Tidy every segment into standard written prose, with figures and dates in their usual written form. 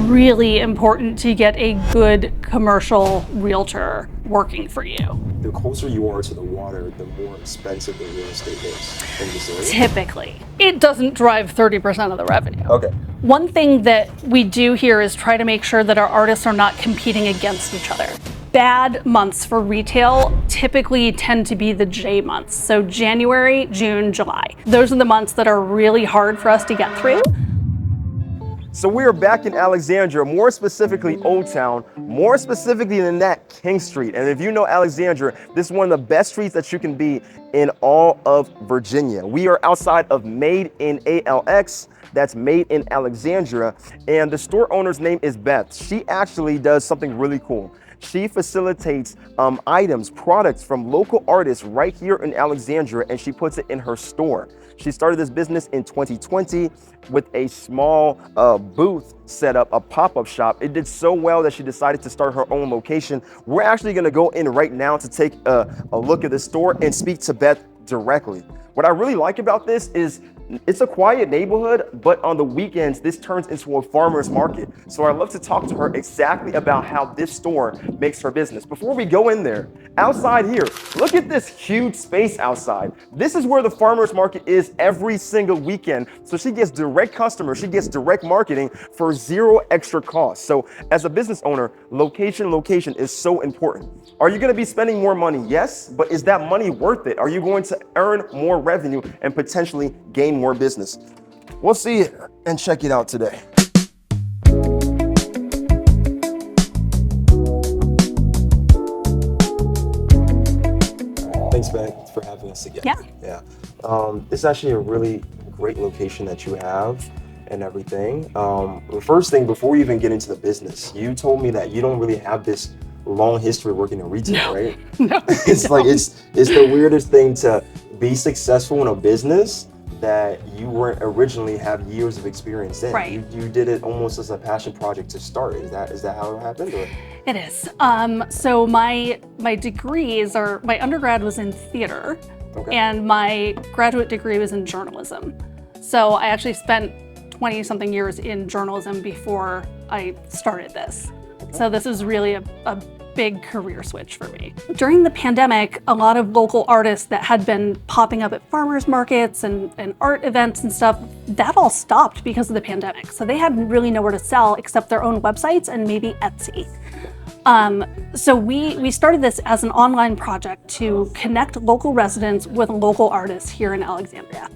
really important to get a good commercial realtor working for you. The closer you are to the water, the more expensive the real estate is in this area? Typically. It doesn't drive 30% of the revenue. Okay. One thing that we do here is try to make sure that our artists are not competing against each other. Bad months for retail typically tend to be the J months. So January, June, July. Those are the months that are really hard for us to get through. So we are back in Alexandria, more specifically Old Town, more specifically than that, King Street. And if you know Alexandria, this is one of the best streets that you can be in all of Virginia. We are outside of Made in ALX, that's Made in Alexandria, and the store owner's name is Beth. She actually does something really cool. She facilitates items, products from local artists right here in Alexandria, and she puts it in her store. She started this business in 2020 with a small booth set up, a pop-up shop. It did so well that she decided to start her own location. We're actually gonna go in right now to take a look at the store and speak to Beth directly. What I really like about this is it's a quiet neighborhood, but on the weekends, this turns into a farmer's market. So I'd love to talk to her exactly about how this store makes her business. Before we go in there, outside here, look at this huge space outside. This is where the farmer's market is every single weekend. So she gets direct customers, she gets direct marketing for zero extra cost. So as a business owner, location is so important. Are you gonna be spending more money? Yes, but is that money worth it? Are you going to earn more revenue and potentially gain more business? We'll see it and check it out today. Thanks, Beth, for having us again. Yeah. It's actually a really great location that you have and everything. The first thing, before we even get into the business, you told me that you don't really have this long history working in retail, right? No. It's like it's the weirdest thing to be successful in a business that you weren't originally have years of experience in. Right. You did it almost as a passion project to start. Is that how it happened? Or? It is. So my degrees are, my undergrad was in theater, Okay. and my graduate degree was in journalism. So I actually spent 20 something years in journalism before I started this. So this is really a big career switch for me. During the pandemic, a lot of local artists that had been popping up at farmers markets and art events and stuff, that all stopped because of the pandemic. So they had really nowhere to sell except their own websites and maybe Etsy. So we started this as an online project to connect local residents with local artists here in Alexandria.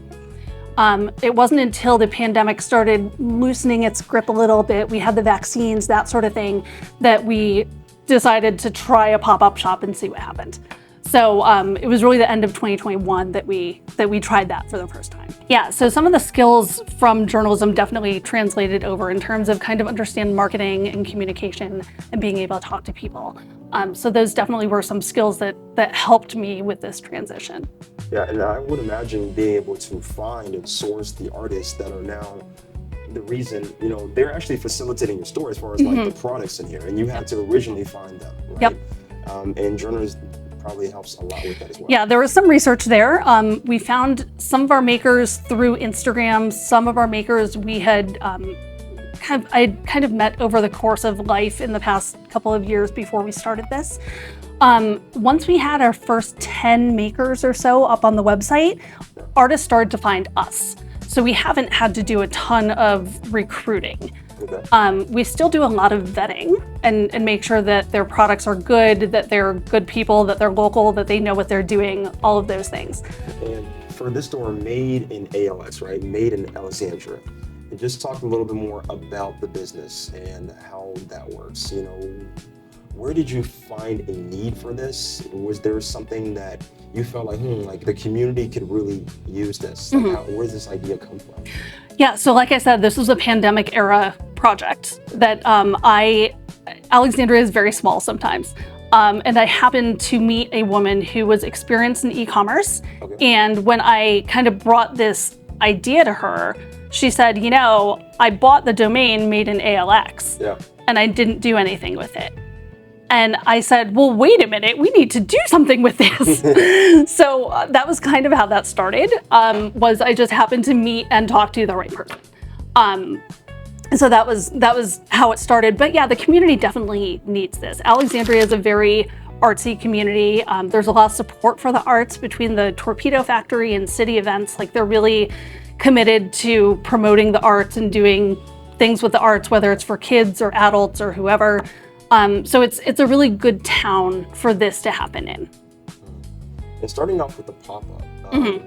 It wasn't until the pandemic started loosening its grip a little bit, we had the vaccines, that sort of thing, that we decided to try a pop-up shop and see what happened. So it was really the end of 2021 that we tried that for the first time. Yeah, so some of the skills from journalism definitely translated over in terms of kind of understand marketing and communication and being able to talk to people. So those definitely were some skills that helped me with this transition. Yeah, and I would imagine being able to find and source the artists that are now the reason, they're actually facilitating your store as far as like the products in here, and you had to originally find them, right? Yep. And journalism probably helps a lot with that as well. Yeah, there was some research there. We found some of our makers through Instagram. Some of our makers we had kind of met over the course of life in the past couple of years before we started this. Once we had our first 10 makers or so up on the website, artists started to find us. So we haven't had to do a ton of recruiting. Okay. We still do a lot of vetting and make sure that their products are good, that they're good people, that they're local, that they know what they're doing, all of those things. And for this store, Made in ALX, right? Made in Alexandria. And just talk a little bit more about the business and how that works. Where did you find a need for this? Was there something that you felt like the community could really use this? Like, where does this idea come from? Yeah, so like I said, this was a pandemic era project that Alexandria is very small sometimes. And I happened to meet a woman who was experienced in e-commerce. Okay. And when I kind of brought this idea to her, she said, I bought the domain Made in ALX, and I didn't do anything with it. And I said, well, wait a minute, we need to do something with this. So that was kind of how that started, was I just happened to meet and talk to the right person. So that was how it started. But yeah, the community definitely needs this. Alexandria is a very artsy community. There's a lot of support for the arts between the Torpedo Factory and city events. Like, they're really committed to promoting the arts and doing things with the arts, whether it's for kids or adults or whoever. So it's a really good town for this to happen in. And starting off with the pop-up,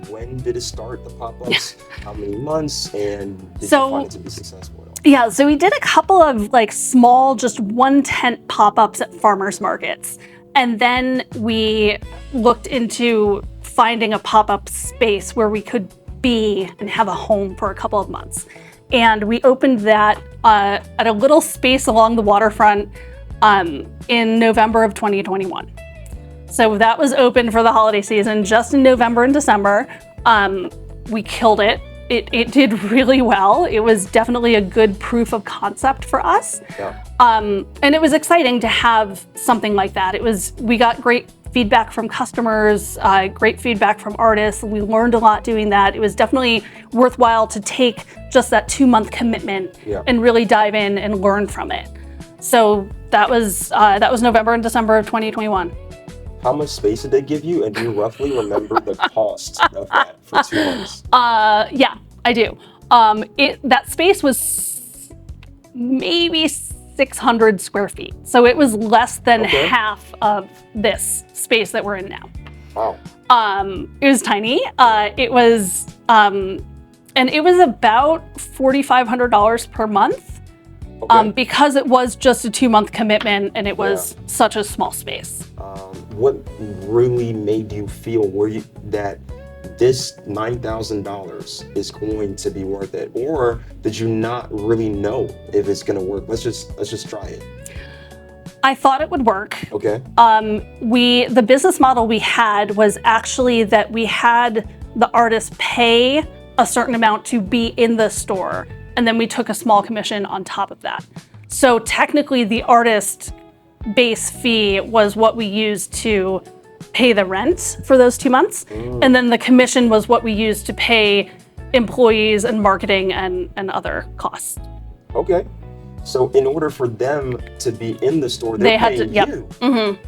when did it start, the pop-ups? How many months? And did you find it to be successful at all? Yeah, so we did a couple of like small, just one tent pop-ups at farmers markets. And then we looked into finding a pop-up space where we could be and have a home for a couple of months. And we opened that at a little space along the waterfront in November of 2021. So that was open for the holiday season, just in November and December. We killed it. It did really well. It was definitely a good proof of concept for us. Yeah. And it was exciting to have something like that. We got great feedback from customers, great feedback from artists. We learned a lot doing that. It was definitely worthwhile to take just that 2-month commitment and really dive in and learn from it. So that was November and December of 2021. How much space did they give you, and do you roughly remember the cost of that for 2 months? Yeah, I do. That space was maybe 600 square feet. So it was less than half of this space that we're in now. Wow. It was tiny. It was about $4,500 per month. Because it was just a 2-month commitment and it was such a small space. What really made you feel that this $9,000 is going to be worth it, or did you not really know if it's going to work? Let's just try it. I thought it would work. Okay. The business model we had was actually that we had the artist pay a certain amount to be in the store, and then we took a small commission on top of that. So technically the artist base fee was what we used to pay the rent for those 2 months. And then the commission was what we used to pay employees and marketing and other costs. Okay. So in order for them to be in the store, they're paying you.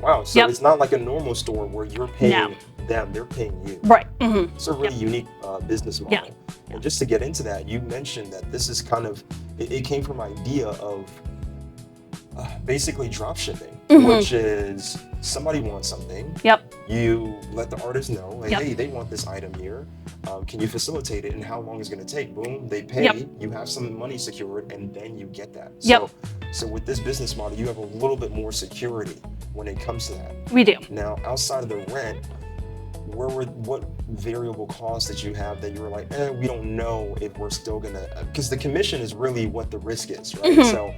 Wow. So it's not like a normal store where you're paying them, they're paying you. Right. It's a really unique business model. And just to get into that, you mentioned that this is kind of, it came from idea of basically drop shipping, which is somebody wants something. You let the artist know, like, hey, they want this item here. Can you facilitate it, and how long is it going to take? Boom, they pay. You have some money secured, and then you get that. So with this business model, you have a little bit more security when it comes to that. We do. Now, outside of the rent, what variable costs did you have that you were like, we don't know if we're still gonna, because the commission is really what the risk is, right? So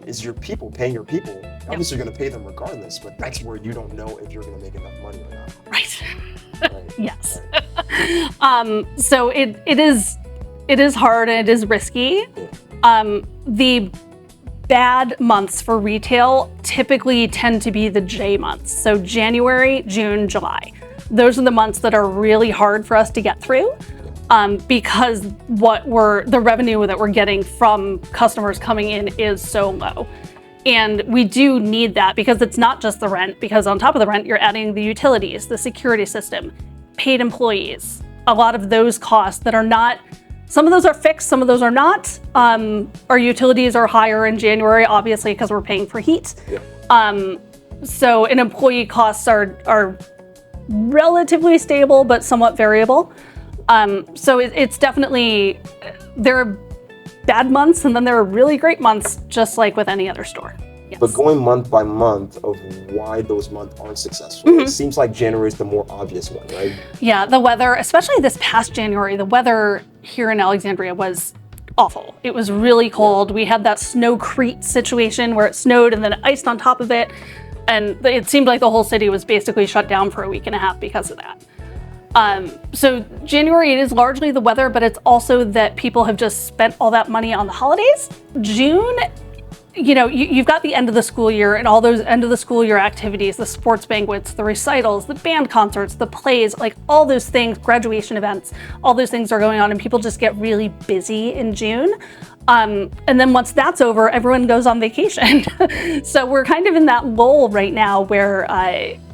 is your people paying your people? Obviously you're gonna pay them regardless, but that's where you don't know if you're gonna make enough money or not. Right. Yes. So it is hard and it is risky. The bad months for retail typically tend to be the J months. So January, June, July. Those are the months that are really hard for us to get through because the revenue that we're getting from customers coming in is so low. And we do need that because it's not just the rent, because on top of the rent, you're adding the utilities, the security system, paid employees, a lot of those costs that are not, some of those are fixed, some of those are not. Our utilities are higher in January, obviously, because we're paying for heat. So and employee costs are relatively stable, but somewhat variable. So it's definitely, there are bad months and then there are really great months, just like with any other store. But going month by month of why those months aren't successful, it seems like January is the more obvious one, right? Yeah, the weather, especially this past January, the weather here in Alexandria was awful. It was really cold. We had that snowcrete situation where it snowed and then it iced on top of it. And it seemed like the whole city was basically shut down for a week and a half because of that. So January, it is largely the weather, but it's also that people have just spent all that money on the holidays. June, you know, you've got the end of the school year and all those end of the school year activities, the sports banquets, the recitals, the band concerts, the plays, like all those things, graduation events, all those things are going on and people just get really busy in June. And then once that's over, everyone goes on vacation. So we're kind of in that lull right now where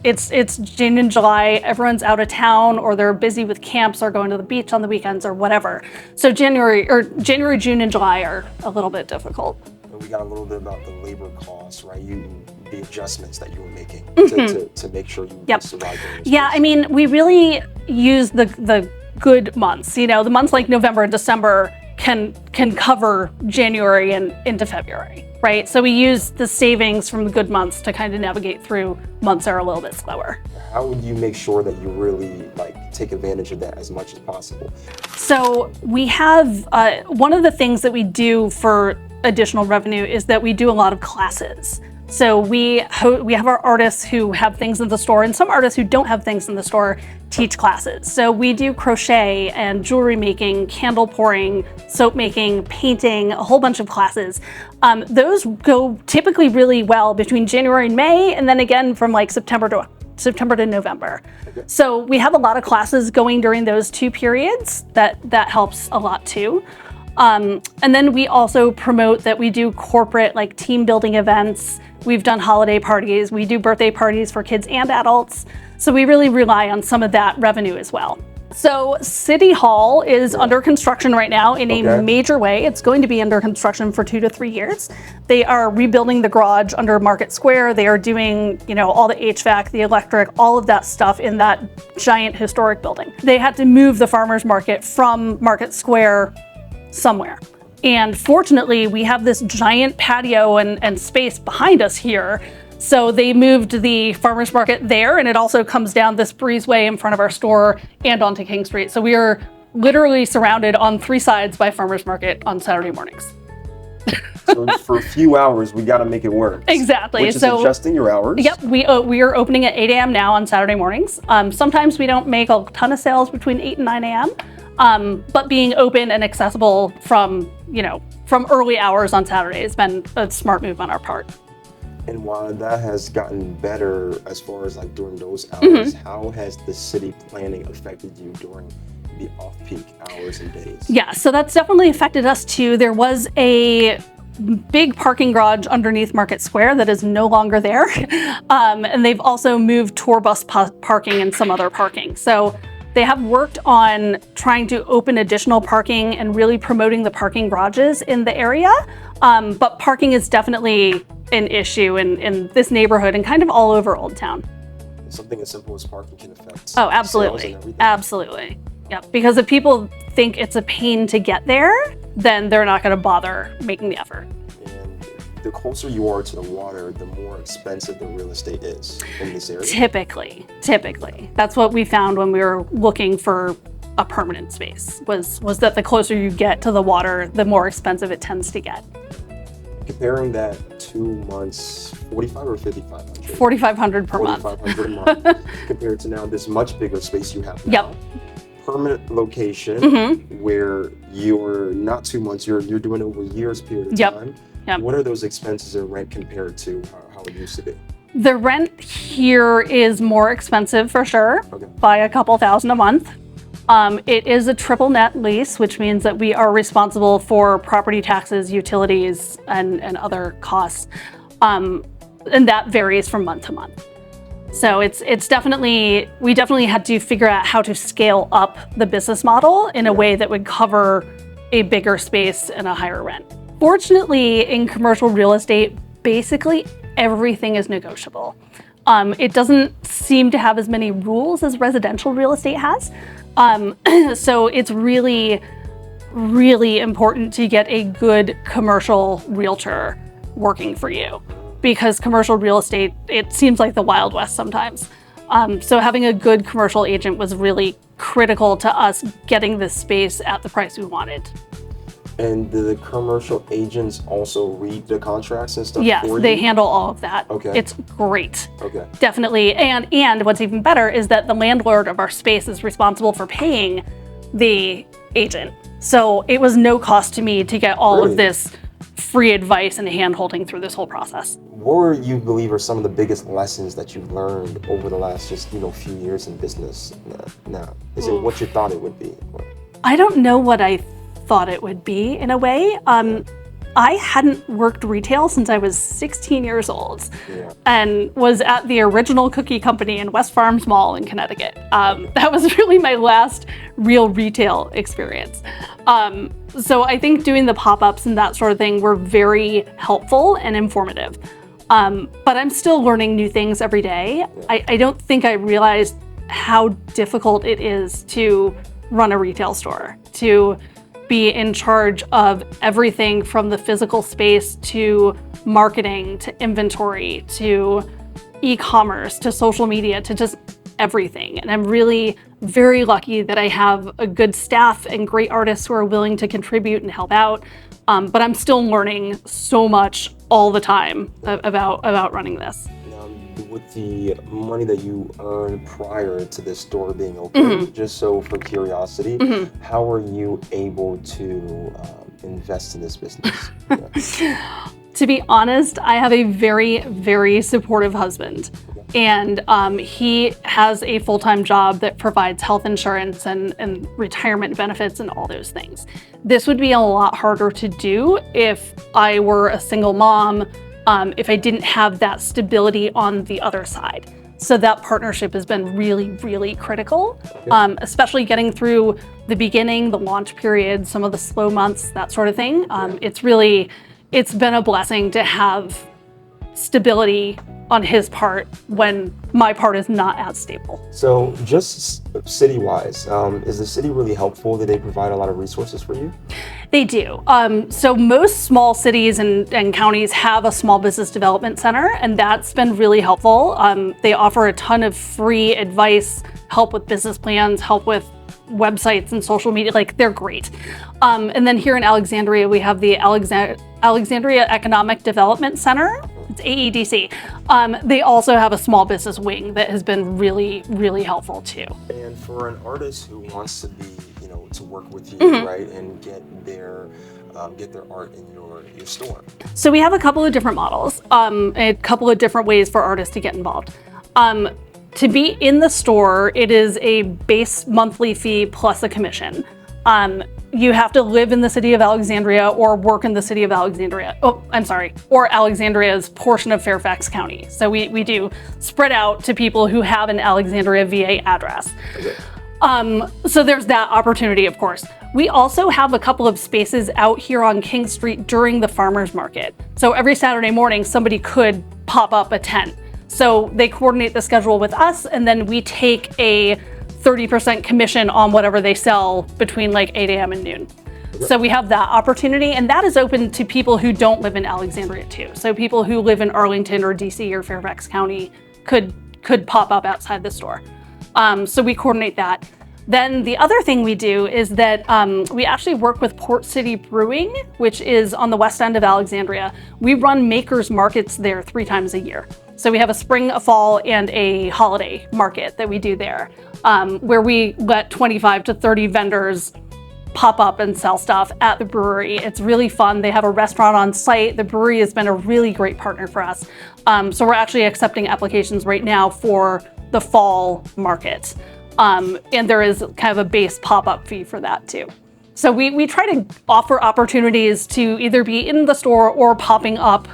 it's June and July, everyone's out of town or they're busy with camps or going to the beach on the weekends or whatever. So January, June, and July are a little bit difficult. And we got a little bit about the labor costs, right? The adjustments that you were making to make sure you survive. Yeah, I mean, we really use the good months. You know, the months like November and December can cover January and into February, right? So we use the savings from the good months to kind of navigate through months that are a little bit slower. How would you make sure that you really take advantage of that as much as possible? So we have, one of the things that we do for additional revenue is that we do a lot of classes. So we have our artists who have things in the store, and some artists who don't have things in the store teach classes. So we do crochet and jewelry making, candle pouring, soap making, painting, a whole bunch of classes. Those go typically really well between January and May, and then again from like September to November. Okay. So we have a lot of classes going during those two periods. That helps a lot too. And then we also promote that we do corporate like team building events. We've done holiday parties. We do birthday parties for kids and adults. So we really rely on some of that revenue as well. So City Hall is under construction right now in a major way. It's going to be under construction for 2 to 3 years. They are rebuilding the garage under Market Square. They are doing, all the HVAC, the electric, all of that stuff in that giant historic building. They had to move the farmers market from Market Square somewhere. And fortunately, we have this giant patio and space behind us here. So they moved the farmers market there, and it also comes down this breezeway in front of our store and onto King Street. So we are literally surrounded on 3 sides by farmers market on Saturday mornings. So for a few hours, we got to make it work. Exactly. Which is adjusting your hours. Yep. We are opening at 8 a.m. now on Saturday mornings. Sometimes we don't make a ton of sales between 8 and 9 a.m. But being open and accessible from early hours on Saturday has been a smart move on our part. And while that has gotten better as far as during those hours, how has the city planning affected you during the off-peak hours and days? Yeah, so that's definitely affected us too. There was a big parking garage underneath Market Square that is no longer there. And they've also moved tour bus parking and some other parking. So they have worked on trying to open additional parking and really promoting the parking garages in the area. But parking is definitely an issue in this neighborhood and kind of all over Old Town. Something as simple as parking can affect absolutely. Sales and everything. Absolutely. Yep. Because if people think it's a pain to get there, then they're not going to bother making the effort. And the closer you are to the water, the more expensive the real estate is in this area. Typically. That's what we found when we were looking for a permanent space, was that the closer you get to the water, the more expensive it tends to get. Comparing that 2 months, 45 or 5,500? 4,500 per month. 4,500 a month compared to now this much bigger space you have now. Yep. Permanent location where you're not 2 months, you're doing over years period of time. Yep. What are those expenses of rent compared to how it used to be? The rent here is more expensive for sure, by a couple $1,000 a month. It is a triple net lease, which means that we are responsible for property taxes, utilities, and other costs. And that varies from month to month. So we definitely had to figure out how to scale up the business model in a way that would cover a bigger space and a higher rent. Fortunately, in commercial real estate, basically everything is negotiable. It doesn't seem to have as many rules as residential real estate has. So it's really, really important to get a good commercial realtor working for you, because commercial real estate, it seems like the Wild West sometimes. So having a good commercial agent was really critical to us getting this space at the price we wanted. And do the commercial agents also read the contracts and stuff? Yes, for you? they handle all of that. Okay. It's great. Okay. Definitely. And what's even better is that the landlord of our space is responsible for paying the agent. So it was no cost to me to get all of this free advice and hand-holding through this whole process. What do you believe are some of the biggest lessons that you've learned over the last few years in business now? Is it what you thought it would be? I don't know what I thought it would be in a way. I hadn't worked retail since I was 16 years old and was at the original cookie company in West Farms Mall in Connecticut. That was really my last real retail experience. So I think doing the pop-ups and that sort of thing were very helpful and informative. But I'm still learning new things every day. I don't think I realized how difficult it is to run a retail store, to be in charge of everything from the physical space to marketing, to inventory, to e-commerce, to social media, to just everything. And I'm really very lucky that I have a good staff and great artists who are willing to contribute and help out. But I'm still learning so much all the time about running this. With the money that you earned prior to this store being open, just so for curiosity, how are you able to invest in this business? To be honest, I have a very, very supportive husband. And he has a full-time job that provides health insurance and retirement benefits and all those things. This would be a lot harder to do if I were a single mom, if I didn't have that stability on the other side. So that partnership has been really, really critical, especially getting through the beginning, the launch period, some of the slow months, that sort of thing. It's been a blessing to have stability on his part when my part is not as stable. So just city-wise, is the city really helpful? Do they provide a lot of resources for you? They do. So most small cities and counties have a small business development center, and that's been really helpful. They offer a ton of free advice, help with business plans, help with websites and social media, like they're great. And then here in Alexandria, we have the Alexandria Economic Development Center. It's AEDC. They also have a small business wing that has been really, really helpful too. And for an artist who wants to be, to work with you, right, and get their art in your store. So we have a couple of different models, a couple of different ways for artists to get involved. To be in the store, it is a base monthly fee plus a commission. You have to live in the city of Alexandria or work in the city of Alexandria. Oh, I'm sorry, or Alexandria's portion of Fairfax County. So we do spread out to people who have an Alexandria VA address. Okay. So there's that opportunity, of course. We also have a couple of spaces out here on King Street during the farmers market. So every Saturday morning, somebody could pop up a tent. So they coordinate the schedule with us, and then we take a 30% commission on whatever they sell between like 8 a.m. and noon. So we have that opportunity, and that is open to people who don't live in Alexandria too. So people who live in Arlington or DC or Fairfax County could pop up outside the store. So we coordinate that. Then the other thing we do is that we actually work with Port City Brewing, which is on the west end of Alexandria. We run makers markets there 3 times a year. So we have a spring, a fall, and a holiday market that we do there, where we let 25 to 30 vendors pop up and sell stuff at the brewery. It's really fun. They have a restaurant on site. The brewery has been a really great partner for us. So we're actually accepting applications right now for the fall market. And there is kind of a base pop-up fee for that too. So we try to offer opportunities to either be in the store or popping up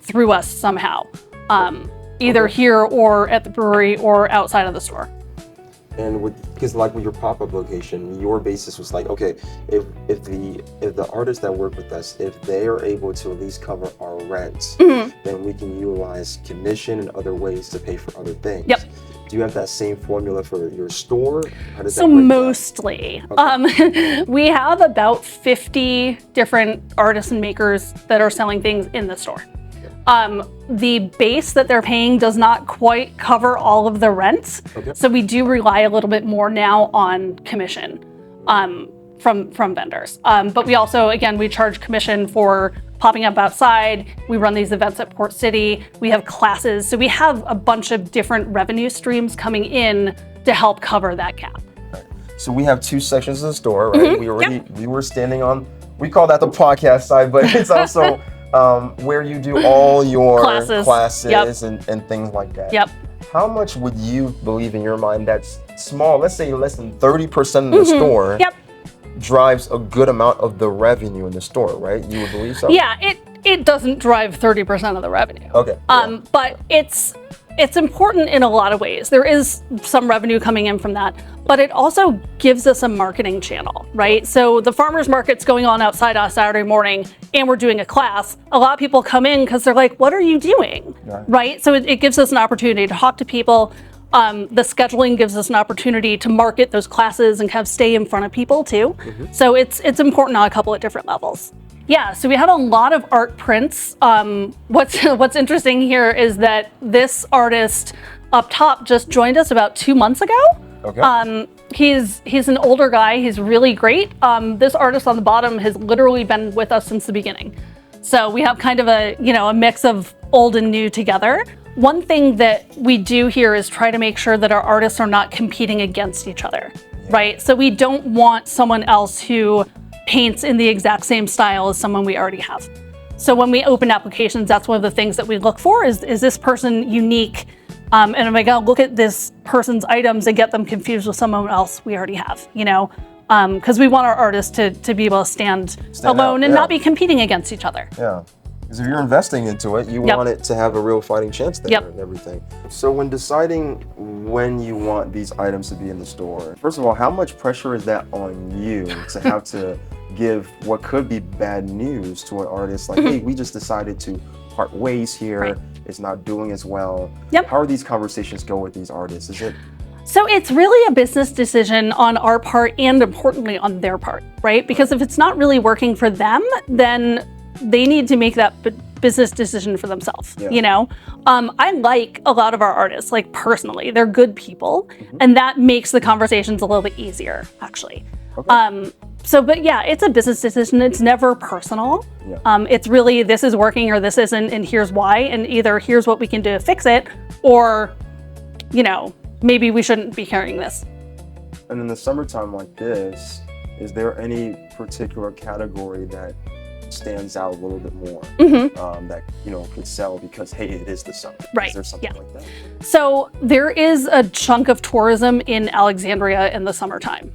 through us somehow, either here or at the brewery or outside of the store. And because like with your pop-up location, your basis was like, okay, if the artists that work with us, if they are able to at least cover our rent, then we can utilize commission and other ways to pay for other things. Yep. Do you have that same formula for your store? How does So that break mostly, okay. We have about 50 different artists and makers that are selling things in the store. The base that they're paying does not quite cover all of the rent. Okay. So we do rely a little bit more now on commission from vendors. But we also, again, we charge commission for popping up outside. We run these events at Port City. We have classes. So we have a bunch of different revenue streams coming in to help cover that gap. Right. So we have 2 sections of the store, right? We were standing on, we call that the podcast side, but it's also where you do all your classes and things like that. Yep. How much would you believe in your mind that's small, let's say less than 30% of the store, drives a good amount of the revenue in the store, right? You would believe so? Yeah, it doesn't drive 30% of the revenue. Okay. But it's important in a lot of ways. There is some revenue coming in from that, but it also gives us a marketing channel, right? So the farmers market's going on outside on Saturday morning and we're doing a class. A lot of people come in because they're like, what are you doing? Right? So it gives us an opportunity to talk to people. The scheduling gives us an opportunity to market those classes and kind of stay in front of people too. So it's important on a couple of different levels. Yeah, so we had a lot of art prints. What's interesting here is that this artist up top just joined us about 2 months ago. Okay. He's an older guy. He's really great. This artist on the bottom has literally been with us since the beginning. So we have kind of a mix of old and new together. One thing that we do here is try to make sure that our artists are not competing against each other, right? So we don't want someone else who paints in the exact same style as someone we already have. So when we open applications, that's one of the things that we look for is this person unique? And am I gonna look at this person's items and get them confused with someone else we already have, Because we want our artists to be able to stand alone out, and not be competing against each other. Yeah. Because if you're investing into it, you want it to have a real fighting chance there and everything. So when deciding when you want these items to be in the store, first of all, how much pressure is that on you to have to give what could be bad news to an artist? Like, hey, we just decided to part ways here. Right. It's not doing as well. How are these conversations go with these artists? So it's really a business decision on our part and importantly on their part, right? Because if it's not really working for them, then they need to make that business decision for themselves, I like a lot of our artists, like personally, they're good people, and that makes the conversations a little bit easier, actually. But yeah, it's a business decision. It's never personal. It's really, this is working or this isn't, and here's why, and either here's what we can do to fix it, or, maybe we shouldn't be carrying this. And in the summertime like this, is there any particular category that stands out a little bit more that could sell because hey, it is the summer? Right. Is there something like that? So there is a chunk of tourism in Alexandria in the summertime.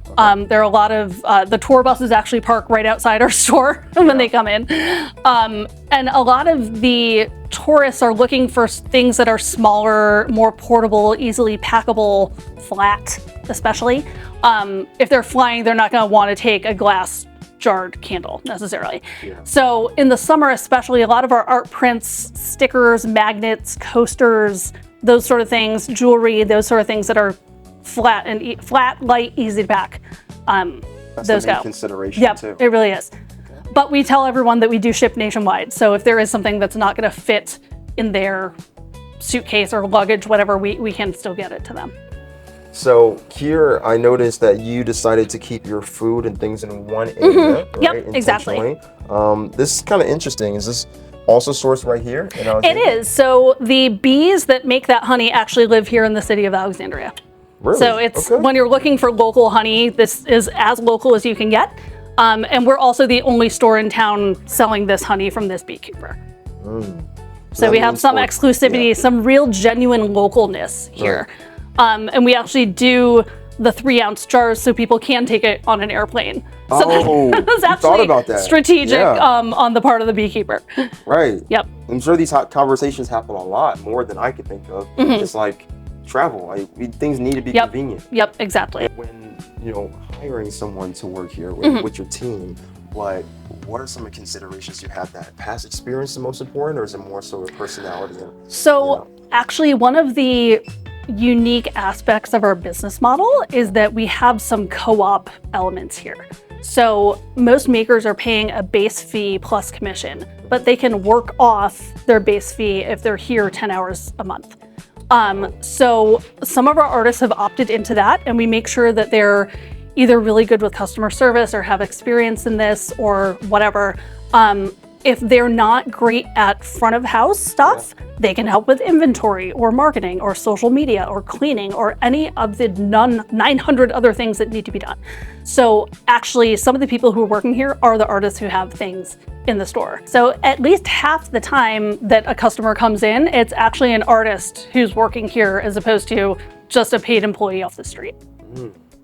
There are a lot of the tour buses actually park right outside our store when they come in, and a lot of the tourists are looking for things that are smaller, more portable, easily packable, flat, especially. If they're flying, they're not going to want to take a glass jarred candle necessarily. So in the summer especially, a lot of our art prints, stickers, magnets, coasters, those sort of things, jewelry, those sort of things that are flat, light, easy to pack. That's those go. Consideration too. It really is. But we tell everyone that we do ship nationwide. So if there is something that's not going to fit in their suitcase or luggage, whatever, we can still get it to them. So here I noticed that you decided to keep your food and things in one area, right? Exactly. This is kind of interesting. Is this also sourced right here in Alexandria? It is. So the bees that make that honey actually live here in the city of Alexandria. Really? So it's when you're looking for local honey, this is as local as you can get. And we're also the only store in town selling this honey from this beekeeper. So we have some exclusivity, some real genuine localness here. And we actually do the 3-ounce jars so people can take it on an airplane. So that's actually strategic on the part of the beekeeper. Right. Yep. I'm sure these conversations happen a lot more than I could think of. It's like travel. Things need to be convenient. Yep, exactly. When hiring someone to work here with your team, what are some of the considerations you have? That past experience the most important, or is it more so a personality? So actually, one of the unique aspects of our business model is that we have some co-op elements here. So most makers are paying a base fee plus commission, but they can work off their base fee if they're here 10 hours a month. So some of our artists have opted into that, and we make sure that they're either really good with customer service or have experience in this or whatever. If they're not great at front of house stuff, they can help with inventory or marketing or social media or cleaning or any of the 900 other things that need to be done. So actually, some of the people who are working here are the artists who have things in the store. So at least half the time that a customer comes in, it's actually an artist who's working here as opposed to just a paid employee off the street.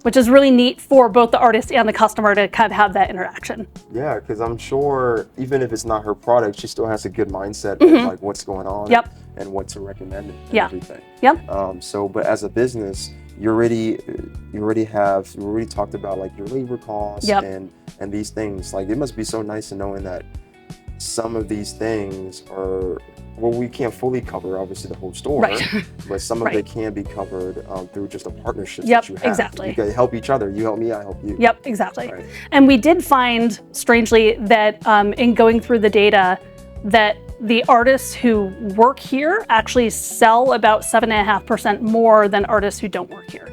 which is really neat for both the artist and the customer to kind of have that interaction. Yeah, because I'm sure even if it's not her product, she still has a good mindset of like what's going on Yep. and what to recommend and Yeah. everything. Yep. So, but as a business, you already talked about like your labor costs Yep. and these things. Like it must be so nice to knowing that some of these things are, well, we can't fully cover obviously the whole store, Right. but some of Right. it can be covered through just a partnership Yep, that you have. exactly. You can help each other. You help me, I help you. Yep, exactly. Right. And we did find, strangely, that in going through the data, that the artists who work here actually sell about 7.5% more than artists who don't work here.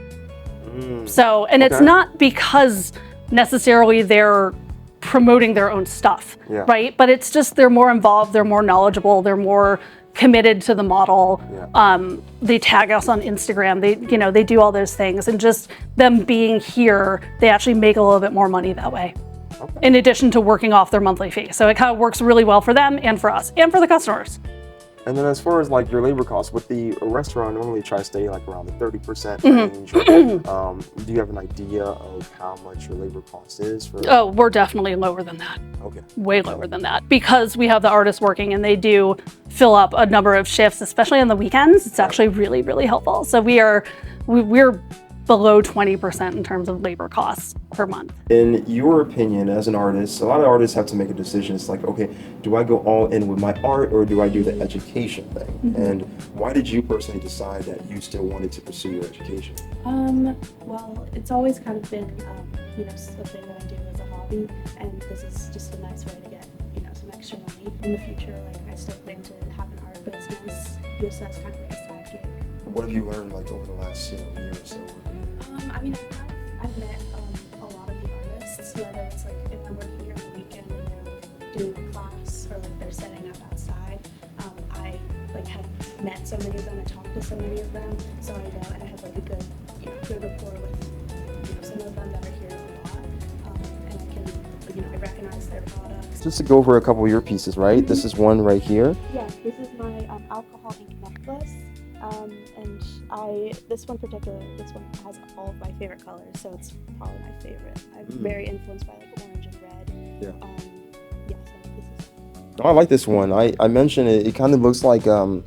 So, and it's Okay. not because necessarily they're promoting their own stuff, Yeah. right? But it's just they're more involved, they're more knowledgeable, they're more committed to the model. Yeah. They tag us on Instagram. They do all those things, and just them being here, they actually make a little bit more money that way. Okay. In addition to working off their monthly fee. So it kind of works really well for them and for us and for the customers. And then as far as like your labor costs, with the restaurant normally try to stay like around the 30% Mm-hmm. range. Do you have an idea of how much your labor cost is for? Oh, we're definitely lower than that. Okay. Way lower than that, because we have the artists working and they do fill up a number of shifts, especially on the weekends. It's actually really, really helpful. So we're below 20% in terms of labor costs per month. In your opinion, as an artist, a lot of artists have to make a decision. It's like, okay, do I go all in with my art or do I do the education thing? And why did you personally decide that you still wanted to pursue your education? Well, it's always kind of been, something that I do as a hobby, and this is just a nice way to get, some extra money in the future. Like, I still plan to have an art business, just as kind of like a side gig. What have you learned like over the last year or so? I've met a lot of the artists, whether it's like if I'm working here on the weekend and they're doing a class or like they're setting up outside. I have met so many of them, I talked to so many of them, so I know, and I have like a good, good rapport with some of them that are here a lot, and I can, I recognize their products. Just to go over a couple of your pieces, right? This is one right here. Yeah, this is my alcohol ink necklace. And this one has all of my favorite colors, so it's probably my favorite. I'm very influenced by like orange and red. Yeah. So this is. Oh, I like this one. I mentioned it. It kind of looks like a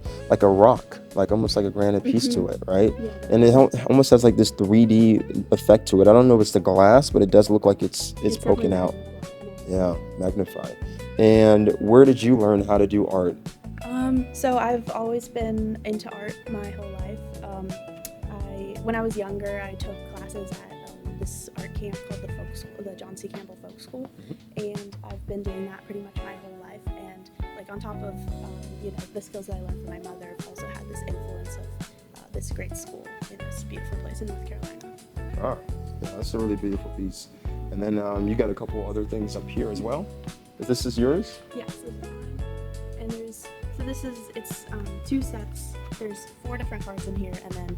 rock, like almost like a granite piece to it, right? Yeah, And it almost has like this 3D effect to it. I don't know if it's the glass, but it does look like it's poking out. Yeah, magnified. And where did you learn how to do art? So I've always been into art my whole life. When I was younger, I took classes at this art camp called the John C. Campbell Folk School, and I've been doing that pretty much my whole life. And like on top of the skills that I learned from my mother, I've also had this influence of this great school in this beautiful place in North Carolina. Ah, yeah, that's a really beautiful piece. And then you got a couple other things up here as well. This is yours? Yes, this is mine. And it's 2 sets. There's 4 different cards in here, and then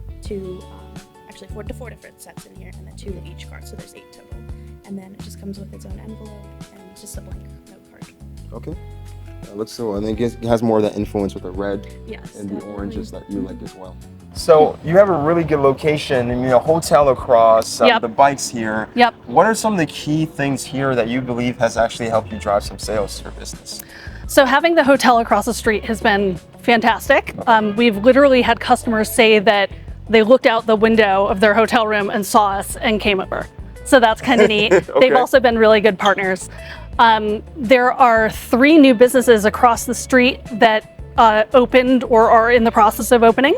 4 different sets in here, and then 2 of each card, so there's 8 total. And then it just comes with its own envelope, and it's just a blank note card. Okay. That looks so, and it has more of that influence with the red Yes, and the definitely. oranges that you like as well. So you have a really good location, and hotel across, Yep. the bikes here. Yep. What are some of the key things here that you believe has actually helped you drive some sales to your business? So having the hotel across the street has been fantastic. We've literally had customers say that they looked out the window of their hotel room and saw us and came over. So that's kind of neat. Okay. They've also been really good partners. There are 3 new businesses across the street that opened or are in the process of opening.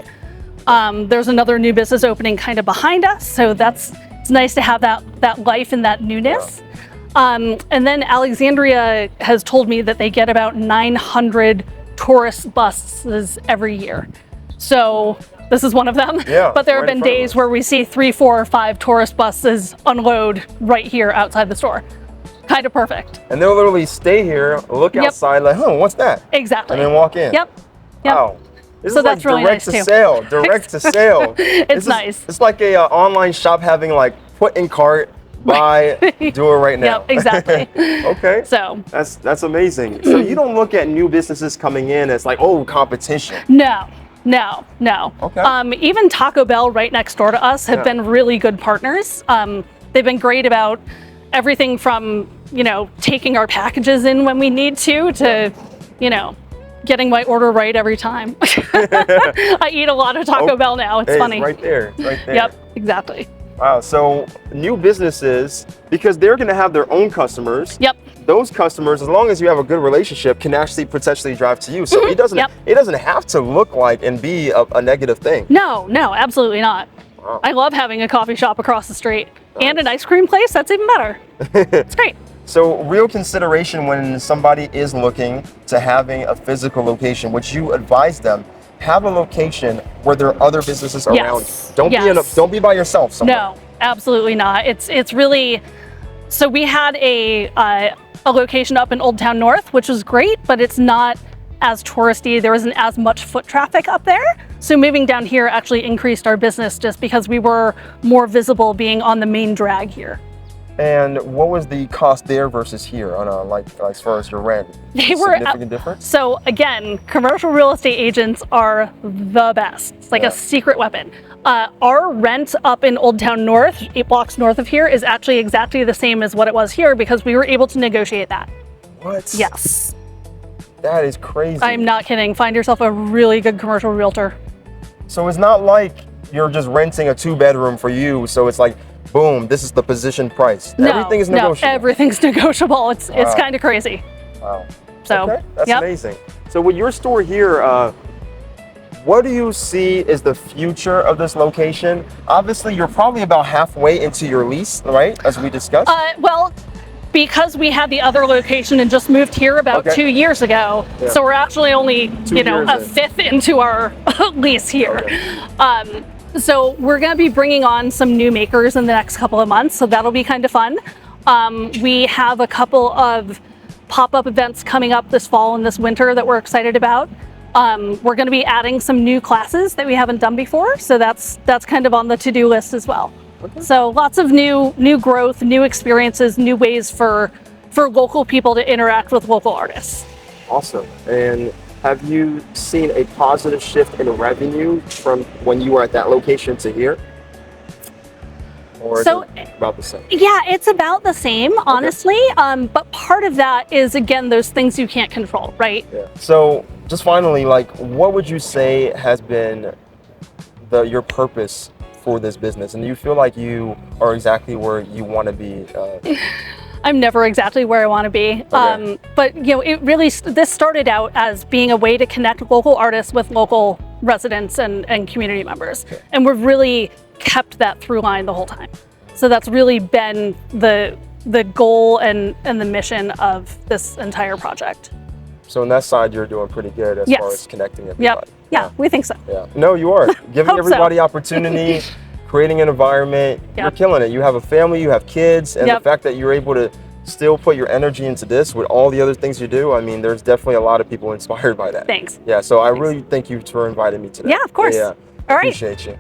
There's another new business opening kind of behind us, so it's nice to have that life and that newness. And then Alexandria has told me that they get about 900 tourist buses every year. So this is one of them. Yeah, But there have right in been front of days us. where we see 3, 4, or 5 tourist buses unload right here outside the store. Kind of perfect. And they'll literally stay here, look Yep. outside, like, what's that? Exactly. And then walk in. Yep. Wow. This So is that's like really direct nice, to too. sale, direct to sale. It's nice. It's like a online shop having like put in cart, buy, do it right now. Yep, exactly. Okay. So That's amazing. So you don't look at new businesses coming in as like, oh, competition. no, No. Okay. Even Taco Bell right next door to us have been really good partners. They've been great about everything from, taking our packages in when we need to, getting my order right every time. I eat a lot of Taco Bell now. It's funny. Right there. Yep, exactly. Wow. So new businesses, because they're going to have their own customers. Yep. Those customers, as long as you have a good relationship, can actually potentially drive to you. So it doesn't have to look like and be a negative thing. No, absolutely not. Wow. I love having a coffee shop across the street and an ice cream place. That's even better. It's great. So real consideration when somebody is looking to having a physical location, would you advise them have a location where there are other businesses around? Yes. Don't be by yourself somewhere. No, absolutely not. It's really, so we had a location up in Old Town North, which was great, but it's not as touristy. There isn't as much foot traffic up there. So moving down here actually increased our business just because we were more visible being on the main drag here. And what was the cost there versus here on as far as your rent? They were significant difference? So again, commercial real estate agents are the best. It's like a secret weapon. Our rent up in Old Town North, 8 blocks north of here, is actually exactly the same as what it was here because we were able to negotiate that. What? Yes. That is crazy. I'm not kidding. Find yourself a really good commercial realtor. So it's not like you're just renting a 2-bedroom for you. So it's like, boom, this is the position price. Everything is negotiable. No, everything's negotiable. It's kind of crazy. Wow. So okay. That's amazing. So with your store here, what do you see is the future of this location? Obviously, you're probably about halfway into your lease, right? As we discussed. Well, because we had the other location and just moved here about 2 years ago, so we're actually only, a fifth into our lease here. Okay. So we're going to be bringing on some new makers in the next couple of months, so that'll be kind of fun. We have a couple of pop-up events coming up this fall and this winter that we're excited about. We're going to be adding some new classes that we haven't done before, so that's kind of on the to-do list as well. Okay. So lots of new growth, new experiences, new ways for local people to interact with local artists. Awesome. And have you seen a positive shift in revenue from when you were at that location to here? Or is it about the same? Yeah, it's about the same, honestly. But part of that is, again, those things you can't control, right? Yeah. So just finally, what would you say has been your purpose for this business? And do you feel like you are exactly where you want to be? I'm never exactly where I want to be. Okay. But this started out as being a way to connect local artists with local residents and community members. Okay. And we've really kept that through line the whole time. So that's really been the goal and the mission of this entire project. So on that side, you're doing pretty good as far as connecting everybody. Yep. Yeah, we think so. Yeah. No, you are. Giving everybody opportunity, creating an environment. You're killing it. You have a family, you have kids, and the fact that you're able to still put your energy into this with all the other things you do, I mean, there's definitely a lot of people inspired by that. Thanks. Yeah, so I really thank you for inviting me today. Yeah, of course. Yeah. All right. Appreciate you.